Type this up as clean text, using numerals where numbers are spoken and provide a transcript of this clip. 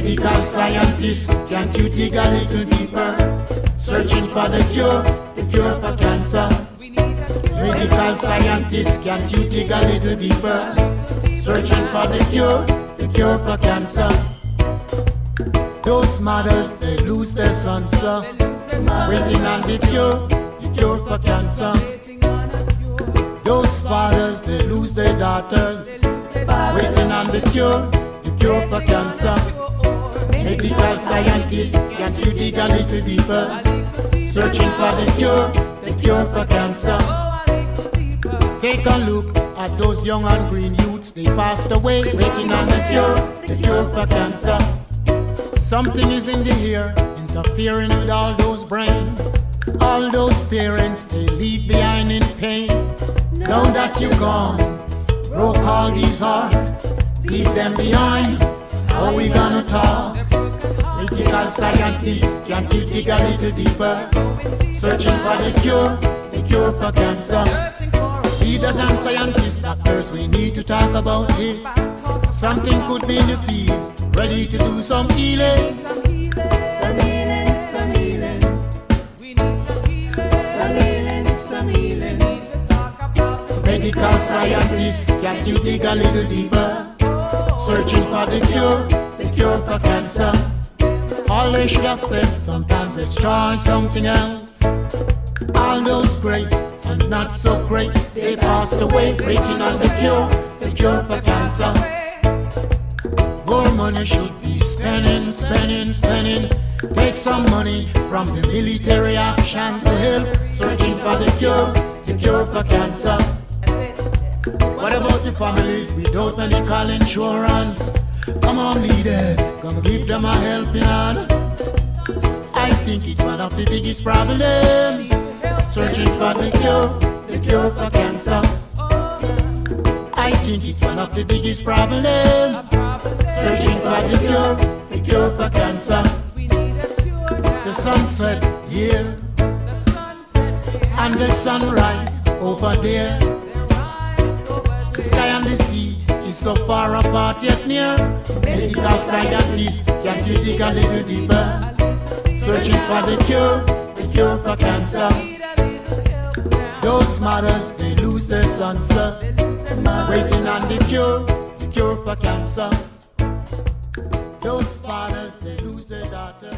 Medical scientists, can't you dig a little deeper? Searching for the cure for cancer. Medical scientists, can't you dig a little deeper? Searching for the cure for cancer. Those mothers, they lose their sons, waiting on the cure for cancer. Those fathers, they lose their daughters, waiting on the cure for cancer. Medical scientists, can't you dig a little deeper? Searching for the cure for cancer. Take a look at those young and green youths, they passed away, waiting on the cure for cancer. Something is in the air, interfering with all those brains. All those parents, they leave behind in pain. Now that you're gone, broke all these hearts, leave them behind. How we gonna talk? Medical scientists, can't you dig a little deeper? Searching for the cure for cancer. Leaders and scientists, doctors, we need to talk about this. Something could be in the fields, ready to do some healing. Some healing, some healing. We need some healing. Some healing, some healing. We need to talk about medical scientists, can't you dig a little deeper? Searching for the cure for cancer. All they should have said, sometimes let's try something else. All those great and not so great, they passed away, waiting on the cure for cancer. More money should be spending. Take some money from the military action to help, searching for the cure for cancer. What about the families without medical insurance? Come on leaders, come give them a helping hand. I think it's one of the biggest problems, searching for the cure for cancer. I think it's one of the biggest problems, searching for the cure for cancer. The sunset here and the sunrise over there. The sky and the sea is so far apart yet near. Medical scientists, can't you dig a little deeper? Searching for the cure for cancer. Those mothers, they lose their sons, waiting on the cure for cancer. Those fathers, they lose their daughters.